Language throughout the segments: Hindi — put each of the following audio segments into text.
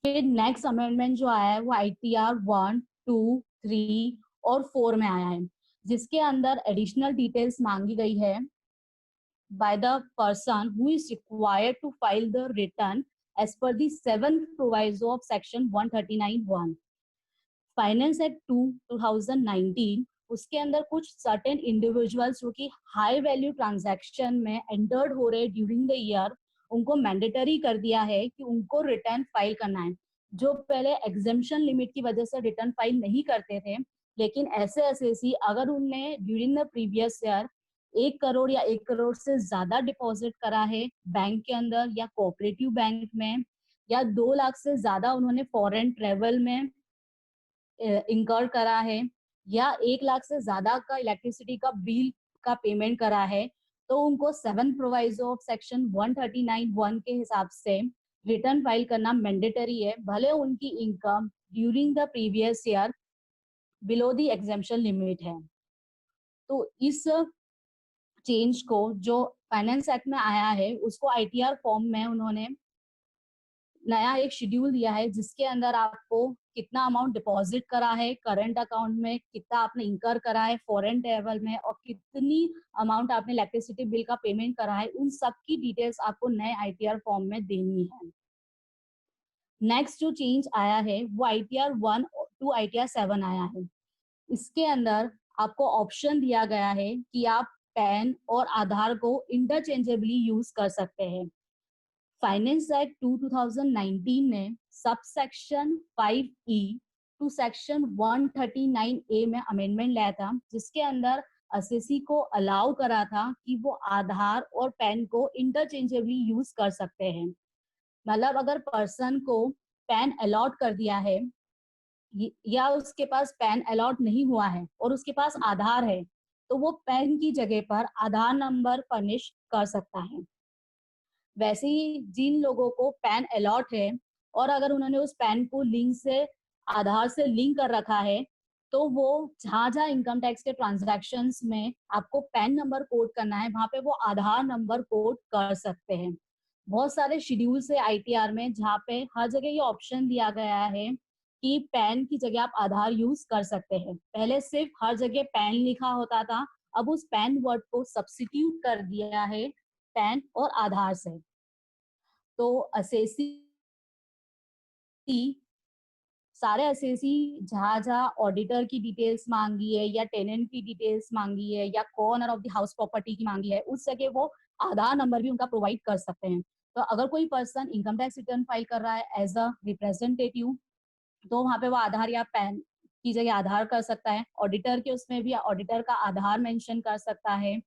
फिर नेक्स्ट अमेंडमेंट जो आया है वो ITR 1, 2, 3 और 4 में आया है, जिसके अंदर एडिशनल डिटेल्स मांगी गई है by the person who is required to file the return as per the 7th proviso of section 139(1). Finance act 2019 उसके अंदर कुछ सर्टेन इंडिविजुअल्स जो कि हाई वैल्यू ट्रांजैक्शन में एंटर्ड हो रहे ड्यूरिंग द ईयर, उनको मैंडेटरी कर दिया है कि उनको रिटर्न फाइल करना है। जो पहले एग्जेम्पशन लिमिट की वजह से रिटर्न फाइल नहीं करते थे, लेकिन ऐसे एसएसी अगर उनने during the previous year 1 crore या 1 करोड़ से ज्यादा डिपॉजिट करा है बैंक के अंदर या कोऑपरेटिव बैंक में, या 2 लाख से ज्यादा उन्होंने फॉरेन ट्रेवल में इंकर करा है, या 1 लाख से ज्यादा का इलेक्ट्रिसिटी का बिल का पेमेंट करा है, तो उनको 7th प्रोवाइजो ऑफ सेक्शन 139(1) के हिसाब से रिटर्न फाइल करना मैंडेटरी है, भले उनकी income during the previous year below the exemption limit है। तो इस चेंज को जो फाइनेंस एक्ट में आया है उसको ITR फॉर्म में उन्होंने नया एक शेड्यूल दिया है, जिसके अंदर आपको कितना अमाउंट डिपॉजिट करा है करंट अकाउंट में, कितना आपने इंकर करा है फॉरेन ट्रेवल में, और कितनी अमाउंट आपने इलेक्ट्रिसिटी बिल का पेमेंट करा है, उन सब की डिटेल्स आपको नए ITR फॉर्म में देनी है। नेक्स्ट जो चेंज आया है वो ITR 1 टू ITR 7 आया है। इसके अंदर आपको ऑप्शन दिया गया है कि आप पैन और आधार को इंटरचेंजेबली यूज कर सकते हैं। फाइनेंस एक्ट 2019 ने sub section 5E to section 139A में अमेंडमेंट लाया था, जिसके अंदर एसएससी को अलाउ करा था कि वो आधार और पैन को इंटरचेंजेबली यूज कर सकते हैं। मतलब अगर पर्सन को पैन अलॉट कर दिया है या उसके पास पैन अलॉट नहीं हुआ है और उसके पास आधार है, तो वो पैन की जगह पर आधार नंबर फर्निश कर सकता है। वैसे ही जिन लोगों को पैन अलॉट है और अगर उन्होंने उस पैन को लिंक से आधार से लिंक कर रखा है, तो वो जहाँ जहाँ इनकम टैक्स के ट्रांजैक्शंस में आपको पैन नंबर कोड करना है, वहां पे वो आधार नंबर कोड कर सकते हैं। बहुत सारे शेड्यूल से ITR में जहाँ पे हर जगह ये ऑप्शन दिया गया है कि पैन की जगह आप आधार यूज कर सकते हैं। पहले सिर्फ हर जगह पैन लिखा होता था, अब उस पैन वर्ड को सब्स्टिट्यूट कर दिया है पैन और आधार से। तो एसएससी सारे एसएससी जहाँ जहाँ ऑडिटर की डिटेल्स मांगी है या टेनेंट की डिटेल्स मांगी है या corner of the house property की मांगी है, उस जगह वो आधार नंबर भी उनका प्रोवाइड कर सकते हैं। तो अगर कोई person income tax return file कर रहा है एज अ रिप्रेजेंटेटिव, तो वहाँ पे वो आधार या पैन की जगह आधार कर सकता है। ऑडिटर के उसमें भी ऑडिटर का आधार मेंशन कर सकता है।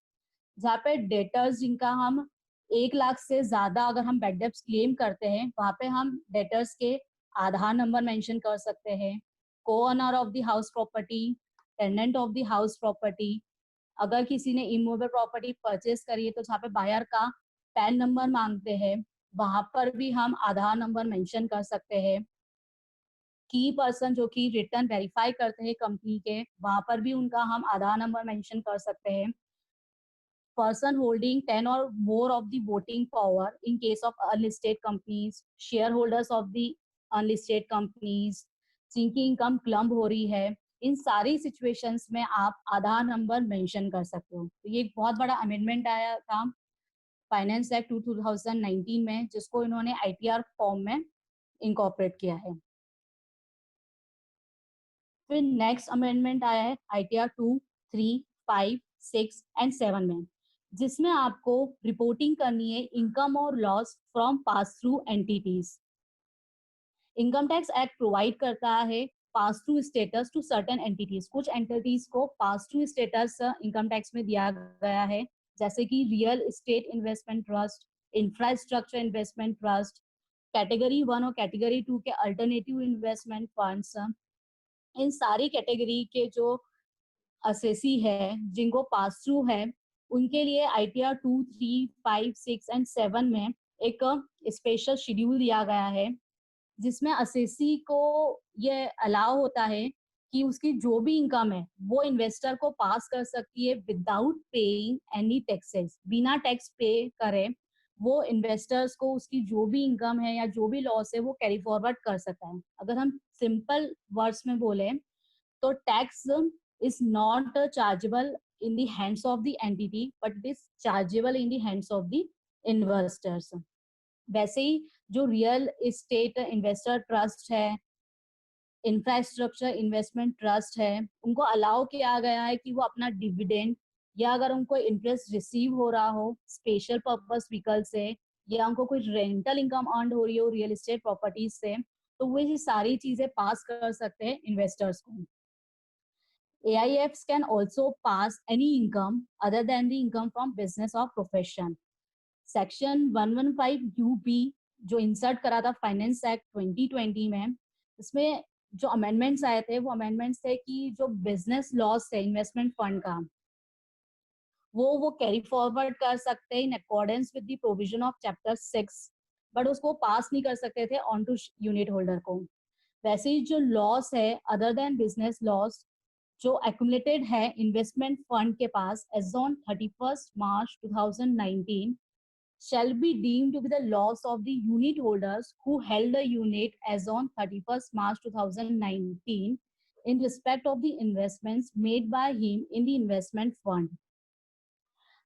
जहाँ पे डेटर्स जिनका हम 1 लाख से ज्यादा अगर हम बैड डेब्ट्स क्लेम करते हैं, वहाँ पे हम डेटर्स के आधार नंबर मेंशन कर सकते हैं। Co owner of the house property, tenant of the house property, अगर किसी ने इमूवेबल प्रॉपर्टी परचेज करी है तो जहाँ पे बायर का पैन नंबर मांगते हैं, वहां पर भी हम आधार नंबर मेंशन कर सकते हैं। की पर्सन जो कि रिटर्न वेरीफाई करते हैं कंपनी के, वहां पर भी उनका हम आधार नंबर मेंशन कर सकते हैं। person holding 10 or more of the voting power in case of unlisted companies, shareholders of the unlisted companies, जिनकी इनकम क्लम्ब हो रही है, इन सारी सिचुएशंस में आप आधार नंबर मेंशन कर सकते हो। तो ये एक बहुत बड़ा अमेंडमेंट आया था फाइनेंस एक्ट 2019 में, जिसको इन्होंने ITR फॉर्म में इनकॉर्पोरेट किया है। फिर नेक्स्ट अमेंडमेंट आया है ITR 2, 3, 5, 6 एंड 7 में, जिसमें आपको रिपोर्टिंग करनी है इनकम और loss from pass through entities. Income tax act provide करता है pass through status to certain entities. कुछ एंटिटीज को pass through status income tax में दिया गया है, जैसे कि real estate investment trust, infrastructure investment trust, category 1 और कैटेगरी 2 के अल्टरनेटिव इन्वेस्टमेंट फंड्स। इन सारी कैटेगरी के जो असेसी है जिनको पास थ्रू है, उनके लिए ITR 2, 3, 5, 6 एंड 7 में एक स्पेशल शेड्यूल दिया गया है, जिसमें असेसी को ये अलाउ होता है कि उसकी जो भी इनकम है वो इन्वेस्टर को पास कर सकती है विदाउट पेइंग एनी टैक्सेस, बिना टैक्स पे करे वो इन्वेस्टर्स को उसकी जो भी इनकम है या जो भी लॉस है वो कैरी फॉरवर्ड कर सकता है। अगर हम सिंपल वर्ड्स में बोले तो tax is not chargeable in the hands of the entity but it is chargeable in the hands of the investors. वैसे ही जो रियल एस्टेट इन्वेस्टर ट्रस्ट है, इंफ्रास्ट्रक्चर इन्वेस्टमेंट ट्रस्ट है, उनको अलाउ किया गया है कि वो अपना डिविडेंड या अगर उनको इंटरेस्ट रिसीव हो रहा हो स्पेशल पर्पस व्हीकल से या उनको कोई रेंटल इनकम अर्न हो रही हो रियल एस्टेट प्रॉपर्टीज से, तो वो ये सारी चीजें पास कर सकते हैं इन्वेस्टर्स को। AIFs can also pass any income other than the income from business or profession. Section 115 UB जो इंसर्ट करा था फाइनेंस एक्ट 2020 में, इसमें जो अमेंडमेंट्स आए थे वो अमेंडमेंट्स थे कि जो बिजनेस लॉस है इन्वेस्टमेंट फंड का वो कैरी फॉरवर्ड कर सकते हैं इन accordance with the provision of chapter 6, but उसको पास नहीं कर सकते थे ऑन टू यूनिट होल्डर को। वैसे ही जो लॉस है अदर देन बिजनेस लॉस जो एक्यूमुलेटेड है इन्वेस्टमेंट फंड के पास as on 31 March 2019 shall be deemed to be the loss of the unit holders who held the unit as on 31st March 2019 in respect of the investments made by him in the investment fund.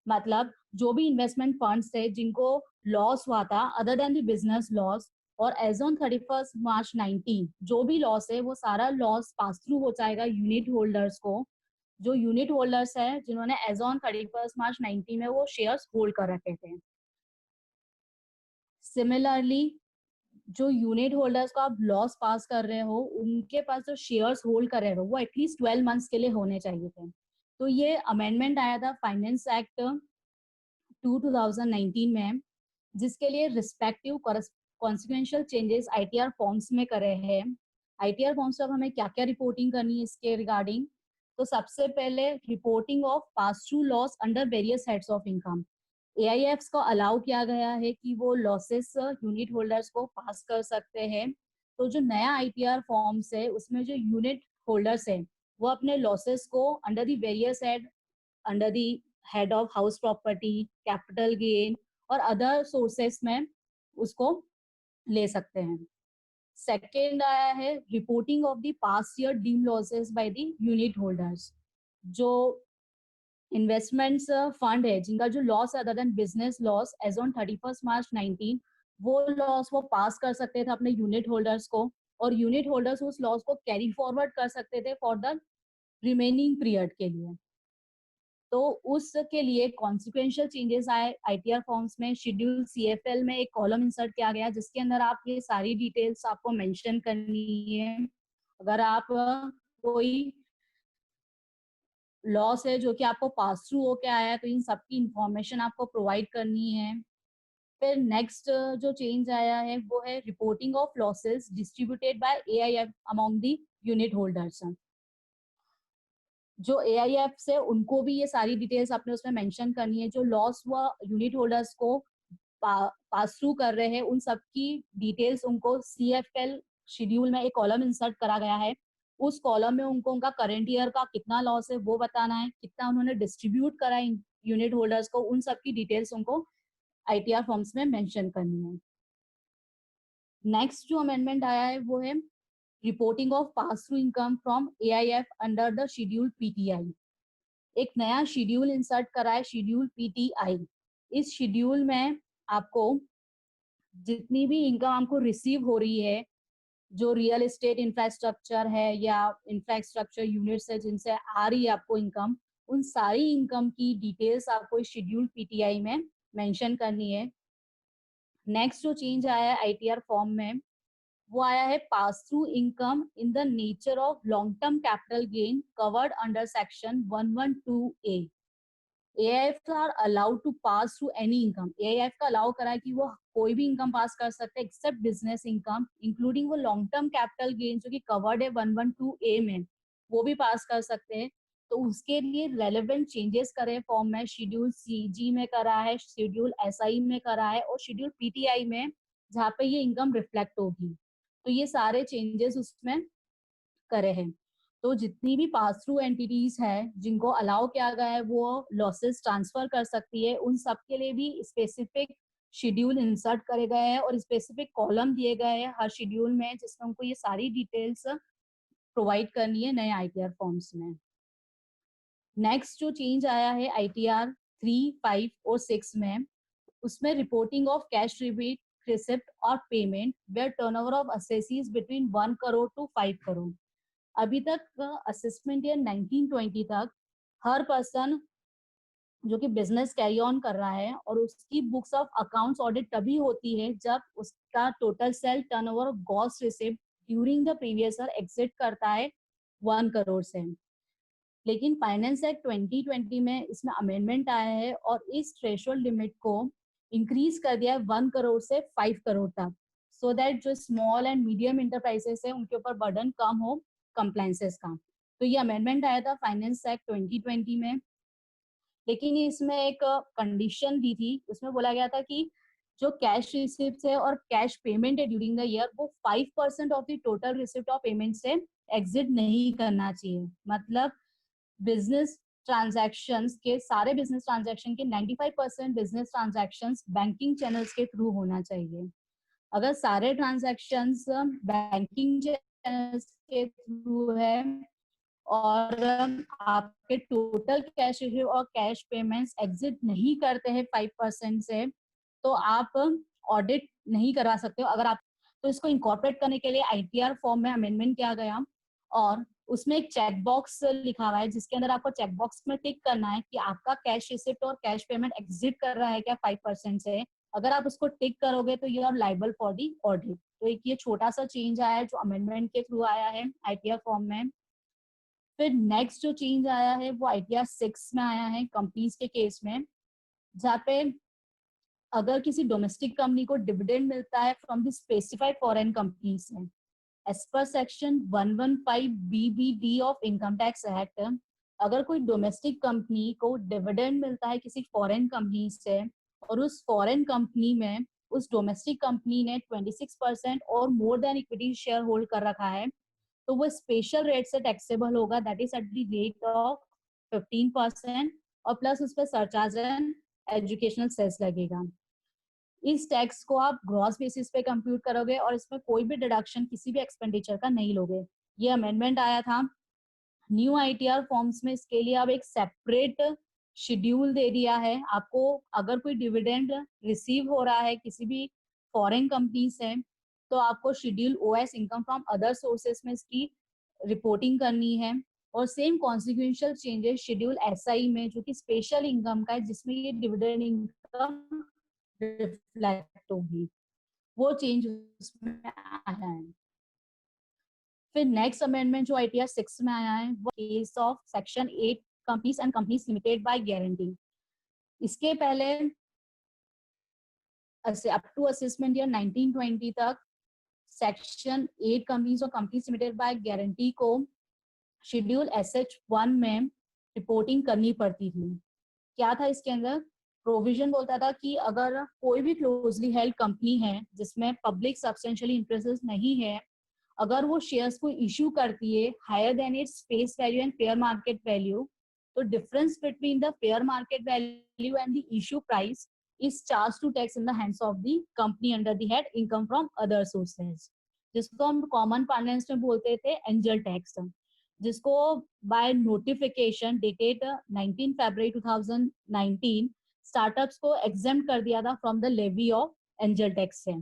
मतलब जो भी इन्वेस्टमेंट फंड्स थे जिनको लॉस हुआ था other than the business loss और एज ऑन 31 मार्च 19 जो भी लॉस है वो सारा लॉस पास थ्रू हो जाएगा यूनिट होल्डर्स को। जो यूनिट होल्डर्स है जिन्होंने एज ऑन 31 मार्च 19 में वो शेयर्स होल्ड कर रखे थे। सिमिलरली जो यूनिट होल्डर्स को आप लॉस पास कर रहे हो उनके पास जो शेयर्स होल्ड कर रहे हो वो एटलीस्ट 12 मंथ्स के लिए होने चाहिए थे। तो ये अमेंडमेंट आया था फाइनेंस एक्ट 2019 में जिसके लिए respective consequential changes ITR forms में करे हैं। आईटीआर फॉर्म्स पर हमें क्या क्या रिपोर्टिंग करनी है इसके रिगार्डिंग, तो सबसे पहले reporting of pass through loss under various heads of income. AIFs को अलाउ किया गया है कि वो लॉसेस यूनिट होल्डर्स को पास कर सकते हैं। तो जो नया आईटीआर फॉर्म्स है उसमें जो यूनिट होल्डर्स है वो अपने लॉसेस को under the various head under the head of house property, capital gain और अदर सोर्सेस में उसको ले सकते हैं। सेकेंड आया है reporting of the past year deem losses by the unit holders. जो इन्वेस्टमेंट्स फंड है जिनका जो लॉस है other than business loss as on 31 March 19 वो लॉस वो पास कर सकते थे अपने यूनिट होल्डर्स को और यूनिट होल्डर्स उस लॉस को कैरी फॉरवर्ड कर सकते थे फॉर द रिमेनिंग पीरियड के लिए। तो उसके लिए कॉन्सिक्वेंशियल चेंजेस आए आईटीआर फॉर्म्स में। शेड्यूल CFL में एक कॉलम इंसर्ट किया गया जिसके अंदर आप ये सारी डिटेल्स आपको मेंशन करनी है। अगर आप कोई लॉस है जो कि आपको पास थ्रू होके आया है तो इन सबकी इंफॉर्मेशन आपको प्रोवाइड करनी है। फिर नेक्स्ट जो चेंज आया है वो है reporting of losses distributed by AIF among the unit holders. जो AIF से उनको भी ये सारी डिटेल्स आपने उसमें मेंशन करनी है। जो लॉस हुआ यूनिट होल्डर्स को पास थ्रू कर रहे हैं उन सबकी डिटेल्स उनको CFL शेड्यूल में एक कॉलम इंसर्ट करा गया है। उस कॉलम में उनको उनका करंट ईयर का कितना लॉस है वो बताना है, कितना उन्होंने डिस्ट्रीब्यूट करा यूनिट होल्डर्स को, उन सबकी डिटेल्स उनको आईटीआर फॉर्म्स में मेंशन करनी है। नेक्स्ट जो अमेंडमेंट आया है वो है reporting of pass through income from AIF under the schedule PTI। एक नया शेड्यूल इंसर्ट करा है शेड्यूल PTI। इस शेड्यूल में आपको जितनी भी इनकम आपको रिसीव हो रही है जो रियल एस्टेट इंफ्रास्ट्रक्चर है या इंफ्रास्ट्रक्चर यूनिट्स है जिनसे आ रही है आपको इनकम, उन सारी इनकम की डिटेल्स आपको शेड्यूल PTI में मेंशन करनी है। नेक्स्ट जो चेंज आया है आईटीआर फॉर्म में वो आया है pass through income in the nature of long term capital gain covered under section 112A। AIF are allowed to pass through any income. AIF का अलाउ करा है कि वो कोई भी इनकम पास कर सकते हैं एक्सेप्ट बिजनेस इनकम, इंक्लूडिंग वो लॉन्ग टर्म कैपिटल गेन जो कि कवर्ड है 112A में, वो भी पास कर सकते हैं। तो उसके लिए रेलेवेंट चेंजेस करे फॉर्म में शेड्यूल CG में करा है, शेड्यूल SI में करा है और शेड्यूल PTI में जहाँ पे ये इनकम रिफ्लेक्ट होगी। तो ये सारे चेंजेस उसमें करे हैं। तो जितनी भी पास थ्रू एंटिटीज है जिनको अलाउ किया गया है वो लॉसेस ट्रांसफर कर सकती है, उन सब के लिए भी स्पेसिफिक शेड्यूल इंसर्ट करे गए हैं और स्पेसिफिक कॉलम दिए गए हैं हर शेड्यूल में, जिसमें हमको ये सारी डिटेल्स प्रोवाइड करनी है नए आईटीआर फॉर्म्स में। नेक्स्ट जो चेंज आया है आईटीआर 3, 5 और 6 में, उसमें रिपोर्टिंग ऑफ कैश रिसिप्ट और payment where turnover of assessees between 1 crore to 5 crore. अभी तक असेसमेंट ईयर 1920 तक हर पर्सन जो कि बिजनेस कैरी ऑन कर रहा है और उसकी बुक्स ऑफ अकाउंट्स ऑडिट तभी होती है जब उसका total sale turnover of gross receipt during the previous year exceed करता है 1 करोड़ से। लेकिन फाइनेंस एक्ट 2020 में इसमें अमेंडमेंट आया है और इस थ्रेशोल्ड लिमिट को इंक्रीज कर दिया है 1 करोड़ से 5 करोड़ तक, सो दैट जो स्मॉल एंड मीडियम इंटरप्राइजेस है उनके ऊपर बर्डन कम हो कंप्लायंसेस का। तो ये अमेंडमेंट आया था फाइनेंस एक्ट 2020 में। लेकिन इसमें एक कंडीशन दी थी, उसमें बोला गया था कि जो कैश रिसिप्ट है और कैश पेमेंट है ड्यूरिंग द ईयर वो 5% of the total receipt of payment से एग्जिट नहीं करना चाहिए। मतलब बिजनेस ट्रांजैक्शंस के सारे बिजनेस ट्रांजैक्शन के 95% बिजनेस ट्रांजैक्शंस बैंकिंग चैनल्स के थ्रू होना चाहिए। अगर सारे ट्रांजैक्शंस बैंकिंग चैनल्स के थ्रू है और आपके टोटल कैश रिसीव और कैश पेमेंट्स एग्जिट नहीं करते हैं 5% से, तो आप ऑडिट नहीं करवा सकते हो। अगर आप तो इसको इनकॉर्पोरेट करने के लिए आईटीआर फॉर्म में अमेंडमेंट किया गया और उसमें एक चेक बॉक्स लिखा हुआ है जिसके अंदर आपको चेक बॉक्स में टिक करना है कि आपका कैश रिसिप्ट और कैश पेमेंट एग्जिट कर रहा है क्या 5% से। अगर आप उसको टिक करोगे तो you are liable for the audit. तो एक ये छोटा सा चेंज आया है जो अमेंडमेंट के थ्रू आया है आईटीआर फॉर्म में। फिर नेक्स्ट जो चेंज आया है वो आईटीआर 6 में आया है कंपनीज के केस में, जहाँ पे अगर किसी डोमेस्टिक कंपनी को डिविडेंड मिलता है from the specified foreign companies में, as per section 115 BBD of income tax act, अगर कोई डोमेस्टिक कंपनी को डिविडेंड मिलता है किसी फॉरेन कंपनी से और उस फॉरेन कंपनी में उस डोमेस्टिक कंपनी ने 26% और more than equity share hold कर रखा है, तो वो स्पेशल रेट से टैक्सेबल होगा, that is at the rate of 15% और प्लस उस पर सरचार्ज एंड एजुकेशनल सेस लगेगा। इस टैक्स को आप ग्रॉस बेसिस पे कंप्यूट करोगे और इसमें कोई भी डिडक्शन किसी भी एक्सपेंडिचर का नहीं लोगे। ये अमेंडमेंट आया था न्यू आईटीआर फॉर्म्स में। इसके लिए अब एक सेपरेट शेड्यूल दे दिया है आपको। अगर कोई डिविडेंड रिसीव हो रहा है किसी भी फॉरेन कंपनी से तो आपको schedule OS income from other sources में इसकी रिपोर्टिंग करनी है। और same consequential changes schedule SI में जो कि स्पेशल इनकम का है जिसमें ये डिविडेंड इनकम रिफ्लेक्ट होगी, वो चेंज उसमें आया है। फिर नेक्स्ट अमेंडमेंट जो आईटीआर 6 में आया है वो case of section 8 companies and companies limited by guarantee. इसके पहले अप टू असेसमेंट ईयर 1920 तक सेक्शन 8 कंपनीज और कंपनीज लिमिटेड बाय गारंटी को शेड्यूल SH1 में रिपोर्टिंग करनी पड़ती थी। क्या था इसके अंदर? प्रोविजन बोलता था कि अगर कोई भी क्लोजली हेल्ड कंपनी है जिसमें पब्लिक सब्सटेंशियली इंटरेस्ट नहीं है, अगर वो शेयर्स को इश्यू करती है higher than its face value and fair market value, तो difference between the fair market value and the issue price is charge to tax in the hands of the company under the head income from other sources, जिसको हम कॉमन पार्लेंस में बोलते थे एंजल टैक्स, जिसको by notification dated 19 February 2019 startups को एग्जेम्प्ट कर दिया था from the levy of angel tax से।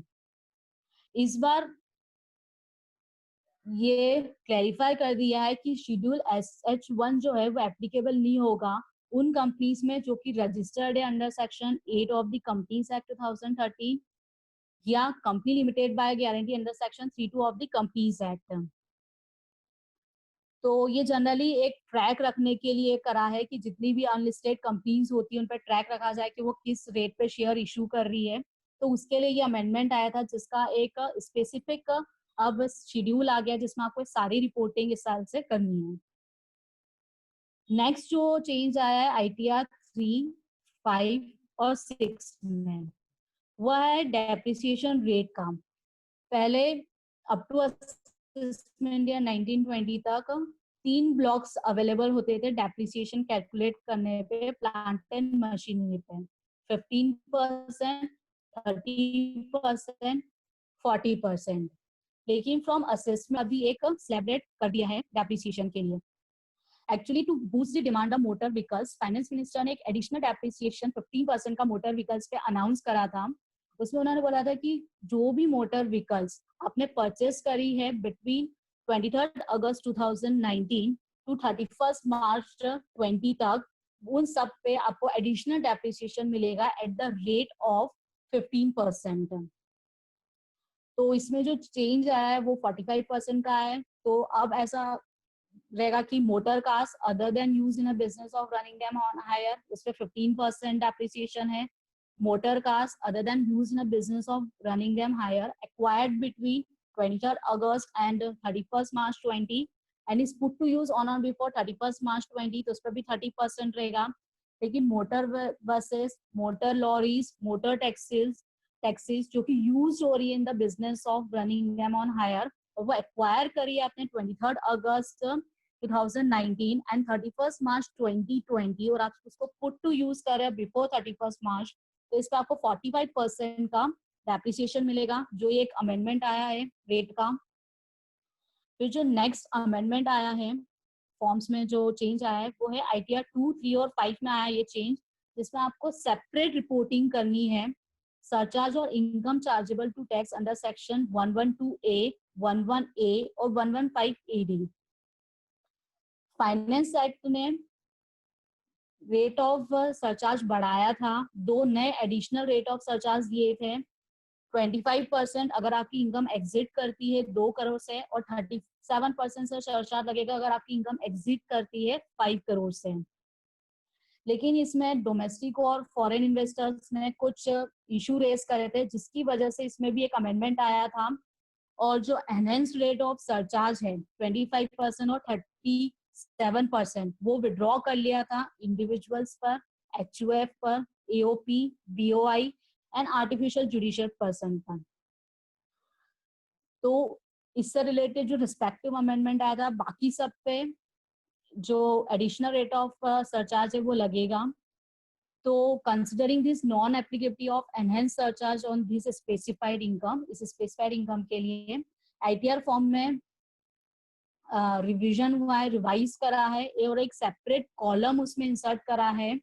इस बार ये क्लैरिफाई कर दिया है कि शेड्यूल SH1 जो है वो एप्लीकेबल नहीं होगा उन कंपनीज में जो कि रजिस्टर्ड है under section 8 of the companies act 2013 या company limited by guarantee under section 32 of the companies act. तो ये जनरली एक ट्रैक रखने के लिए करा है कि जितनी भी अनलिस्टेड कंपनीज होती है उन पर ट्रैक रखा जाए कि वो किस रेट पे शेयर इशू कर रही है। तो उसके लिए ये अमेंडमेंट आया था जिसका एक स्पेसिफिक अब शेड्यूल आ गया जिसमें आपको सारी रिपोर्टिंग इस साल से करनी है। नेक्स्ट जो चेंज आया है आईटीआर 3, 5 और 6 में वह है डेप्रिसिएशन रेट का। पहले अप टू असेसमेंट ईयर 1920 तक 3 ब्लॉक्स अवेलेबल होते थे डेप्रिसिएशन कैलकुलेट करने पे प्लांट एंड मशीनरी पे, 15%, 30%, 40%। लेकिन फ्रॉम असेसमेंट अभी एक स्लैब रेट कर दिया है डेप्रिसिएशन के लिए। Actually to boost the demand of motor vehicles, finance minister ने एक एडिशनल डेप्रिसिएशन 15% का मोटर व्हीकल्स पे अनाउंस करा था। उसमें उन्होंने बोला था कि जो भी मोटर व्हीकल्स आपने परचेस करी है बिटवीन 23 अगस्त 2019 टू 31 मार्च 20 तक, उन सब पे आपको एडिशनल डेप्रिसिएशन मिलेगा एट द रेट ऑफ 15%। तो इसमें जो चेंज आया है वो 45% का है। तो अब ऐसा रहेगा कि motor cars other than use in a business of running them on hire, उस पे 15% एप्रिसिएशन है। Motor cars other than use in a business of running them hire acquired between 23 August and 31 March 20 and is put to use on और बिफोर 31 मार्च 20, तो उस पर भी 30% रहेगा। लेकिन motor buses, motor lorries, motor taxis जो कि यूज हो रही है in the business of running them on hire, और वो एक्वायर करी है आपने 23 अगस्त 2019 एंड 31 मार्च 2020, और आप उसको पुट टू यूज कर रहे हैं बिफोर 31 मार्च, तो इस पर आपको 45% का डेप्रिसिएशन मिलेगा। जो ये एक अमेंडमेंट आया है रेट का। फिर जो नेक्स्ट अमेंडमेंट आया है फॉर्म्स में, जो चेंज आया है वो है ITR 2, 3 और 5 में आया ये चेंज, जिसमें आपको सेपरेट रिपोर्टिंग करनी है सरचार्ज और income chargeable to tax under section 112A, 11A और 115AD। फाइनेंस एक्ट ने रेट ऑफ सरचार्ज बढ़ाया था, दो नए एडिशनल रेट ऑफ सरचार्ज दिए थे। 25% अगर आपकी इनकम एग्जिट करती है 2 करोड़ से, और 37% से सरचार्ज लगेगा अगर आपकी इनकम एग्जिट करती है 5 करोड़ से। लेकिन इसमें डोमेस्टिक और फॉरेन इन्वेस्टर्स ने कुछ इशू रेस करे थे, जिसकी वजह से इसमें भी एक अमेंडमेंट आया था। और जो एनहेंस्ड रेट ऑफ सरचार्ज है 25% और 37%, वो विड्रॉ कर लिया था इंडिविजुअल्स पर, HUF पर, AOP, BOI and artificial judicial person पर। तो इससे रिलेटेड जो रिस्पेक्टिव अमेंडमेंट आया था, बाकी सब पे जो एडिशनल रेट ऑफ सरचार्ज है वो लगेगा। तो considering this non applicability of enhance surcharge on this specified income, इस स्पेसिफाइड इनकम के लिए ITR फॉर्म में रिवीजन हुआ है, रिवाइज करा है, और एक सेपरेट कॉलम उसमें इंसर्ट करा है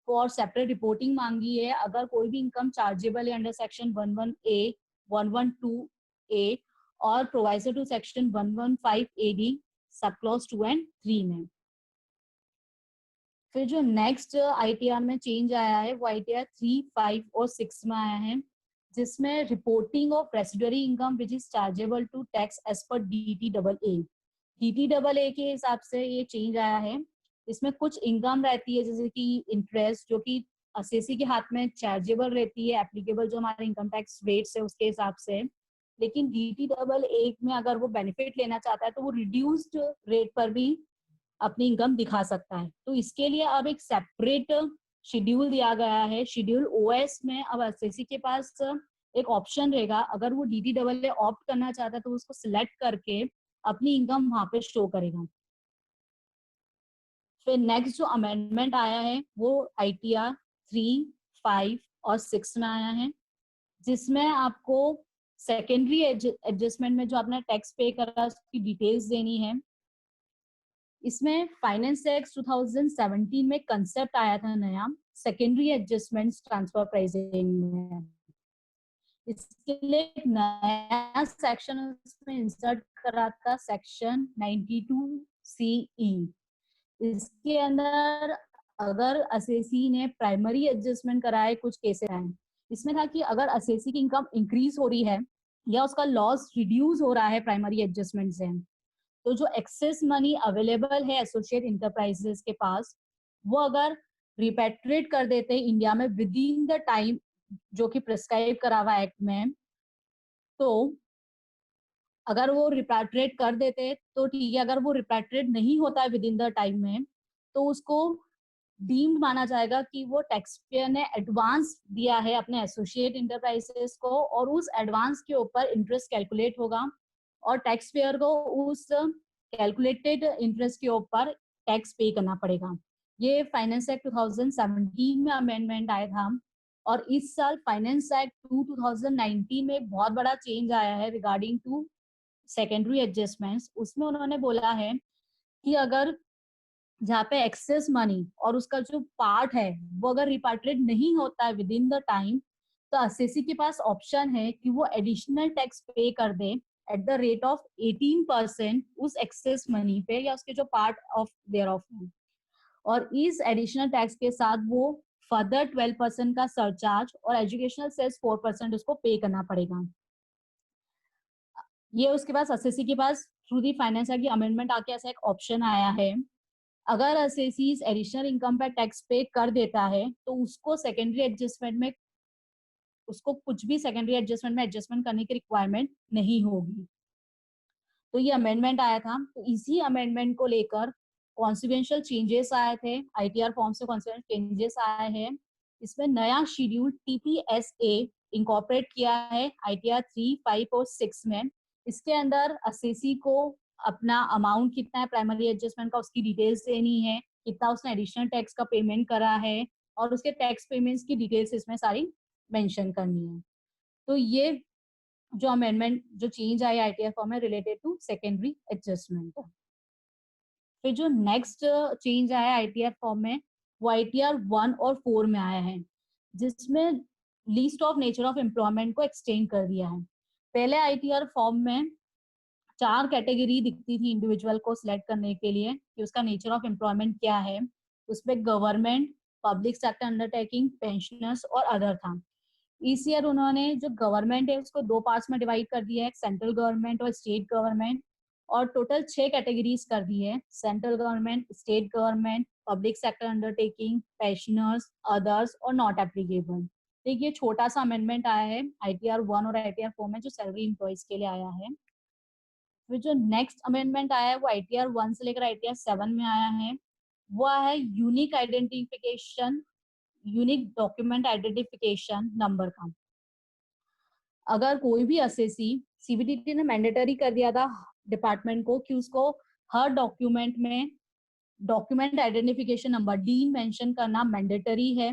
फॉर सेपरेट रिपोर्टिंग मांगी है अगर कोई भी इनकम चार्जेबल है अंडर सेक्शन 11A, 112A और provided to section 115AD sub clause 2 and 3 में। फिर जो नेक्स्ट ITR में चेंज आया है वो ITR 3, 5 और 6 में आया है, जिसमें reporting of residuary income which is chargeable to tax as per DTAA। DTAA के हिसाब से ये चेंज आया है। इसमें कुछ इनकम रहती है जैसे कि इंटरेस्ट, जो कि असेसी के हाथ में चार्जेबल रहती है, एप्लीकेबल जो हमारे इनकम टैक्स रेट्स है उसके हिसाब से। लेकिन DTAA में अगर वो बेनिफिट लेना चाहता है तो वो रिड्यूस्ड रेट पर भी अपनी इनकम दिखा सकता है। तो इसके लिए अब एक सेपरेट शेड्यूल दिया गया है। शेड्यूल OS में अब एसएससी के पास एक ऑप्शन रहेगा, अगर वो DTAA ऑप्ट करना चाहता है तो उसको सिलेक्ट करके अपनी इनकम वहां पे शो करेगा। फिर नेक्स्ट जो अमेंडमेंट आया है वो ITR 3, 5 और 6 में आया है, जिसमें आपको सेकेंडरी एडजस्टमेंट में जो आपने टैक्स पे करा उसकी डिटेल्स देनी है। इसमें फाइनेंस एक्ट 2017 में कंसेप्ट आया था नया, सेकेंडरी एडजस्टमेंट्स ट्रांसफर प्राइसिंग में। इसके लिए एक नया सेक्शन उसमें इंसर्ट करा था, सेक्शन 92CE। इसके अंदर अगर असेसी ने प्राइमरी एडजस्टमेंट कराए, कुछ केसेस आए, इसमें था कि अगर असेसी की इनकम इंक्रीज हो रही है या उसका लॉस रिड्यूस हो रहा है प्राइमरी एडजस्टमेंट से, तो जो एक्सेस मनी अवेलेबल है एसोसिएट इंटरप्राइजेस के पास, वो अगर रिपेट्रिएट कर देते हैं इंडिया में विद इन द टाइम जो कि प्रिस्क्राइब करा हुआ एक्ट में, तो अगर वो रिपेट्रिएट कर देते तो ठीक है। अगर वो रिपेट्रिएट नहीं होता है विद इन द टाइम में, तो उसको डीम्ड माना जाएगा कि वो टैक्स पेयर ने एडवांस दिया है अपने एसोसिएट इंटरप्राइजेस को, और उस एडवांस के ऊपर इंटरेस्ट कैलकुलेट होगा और टैक्स पेयर को उस कैलकुलेटेड इंटरेस्ट के ऊपर टैक्स पे करना पड़ेगा। ये फाइनेंस एक्ट 2017 में अमेंडमेंट आया था और इस साल फाइनेंस एक्ट 2019 में बहुत बड़ा चेंज आया है रिगार्डिंग टू सेकेंडरी एडजस्टमेंट्स। उसमें उन्होंने बोला है कि अगर जहाँ पे एक्सेस मनी और उसका जो पार्ट है वो अगर रिपार्टेड नहीं होता है विद इन द टाइम, तो असेसी के पास ऑप्शन है कि वो एडिशनल टैक्स पे कर दे एट द रेट ऑफ 18% उस एक्सेस मनी पे या उसके जो पार्ट ऑफ देयर ऑफ है। और इस एडिशनल टैक्स के साथ वो फर्दर 12% का सरचार्ज और एजुकेशनल सेस 4% उसको पे करना पड़ेगा। ये उसके पास असेसी के pass through the finance act की अमेंडमेंट आके ऐसा एक ऑप्शन आया है। अगर असेसी इस एडिशनल इनकम पे टैक्स पे कर देता है तो उसको सेकेंडरी एडजस्टमेंट में उसको कुछ भी सेकेंडरी एडजस्टमेंट में एडजस्टमेंट करने की रिक्वायरमेंट नहीं होगी। तो ये अमेंडमेंट आया था, तो इसी अमेंडमेंट को लेकर कॉन्सिक्वेंशियल चेंजेस आए थे, आईटीआर फॉर्म से कॉन्सिक्वेंशियल चेंजेस आए हैं। इसमें नया शेड्यूल टीपीएसए इंकॉर्पोरेट किया है आईटीआर 3, 5 और 6 में। इसके अंदर असेसी को अपना अमाउंट कितना है प्राइमरी एडजस्टमेंट का उसकी डिटेल्स देनी है, कितना उसने एडिशनल टैक्स का पेमेंट करा है और उसके टैक्स पेमेंट्स की डिटेल्स इसमें सारी मेंशन करनी है। तो ये जो अमेंडमेंट जो चेंज आई आईटीआर फॉर्म में रिलेटेड टू सेकेंडरी एडजस्टमेंट। फिर जो नेक्स्ट चेंज आया आईटीआर फॉर्म में वो आईटीआर 1 और 4 में आया है, जिसमें least of nature of employment को एक्सटेंड कर दिया है। पहले आईटीआर फॉर्म में 4 कैटेगरी दिखती थी इंडिविजुअल को सिलेक्ट करने के लिए कि उसका नेचर ऑफ एम्प्लॉयमेंट क्या है। उसमें government, public sector undertaking, pensioners और अदर था। इस ईयर उन्होंने जो गवर्नमेंट है उसको 2 पार्ट्स में डिवाइड कर दिया है, सेंट्रल गवर्नमेंट और स्टेट गवर्नमेंट, और टोटल 6 कैटेगरीज कर दी है, central government, state government, public sector undertaking, pensioners, others और नॉट एप्लीकेबल। देखिए छोटा सा अमेंडमेंट आया है आईटीआर 1 और आईटीआर 4 में जो सैलरी एम्प्लॉइज के लिए आया है। फिर जो नेक्स्ट अमेंडमेंट आया है वो आईटीआर 1 से लेकर आईटीआर 7 में आया है। वो है unique identification, unique document identification number का। अगर कोई भी असेसी, सीबीडीटी ने मैंडेटरी कर दिया था डिपार्टमेंट को कि उसको हर डॉक्यूमेंट में document identification number D mention करना मैंडेटरी है।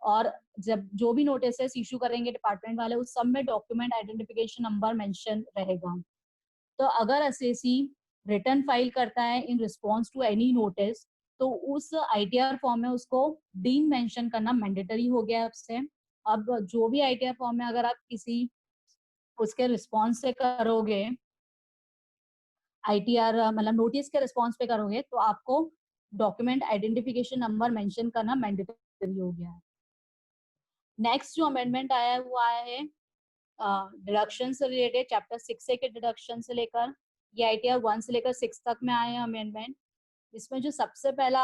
और जब जो भी नोटिस इशू करेंगे डिपार्टमेंट वाले उस सब में डॉक्यूमेंट आइडेंटिफिकेशन नंबर मेंशन रहेगा। तो अगर असेसी रिटर्न फाइल करता है in response to any notice तो उस आईटीआर फॉर्म में उसको डीन मेंशन करना मैंडेटरी हो गया आपसे। अब जो भी आईटीआर फॉर्म में अगर आप किसी उसके रिस्पॉन्स से करोगे, आईटीआर मतलब नोटिस के रिस्पॉन्स पे करोगे तो आपको डॉक्यूमेंट आइडेंटिफिकेशन नंबर मेंशन करना मैंडेटरी हो गया है। नेक्स्ट जो अमेंडमेंट आया है वो आया है डिडक्शन से रिलेटेड, चैप्टर 6 के डिडक्शन से लेकर ये आईटीआर 1 से लेकर 6 तक में आए हैं अमेंडमेंट। इसमें जो सबसे पहला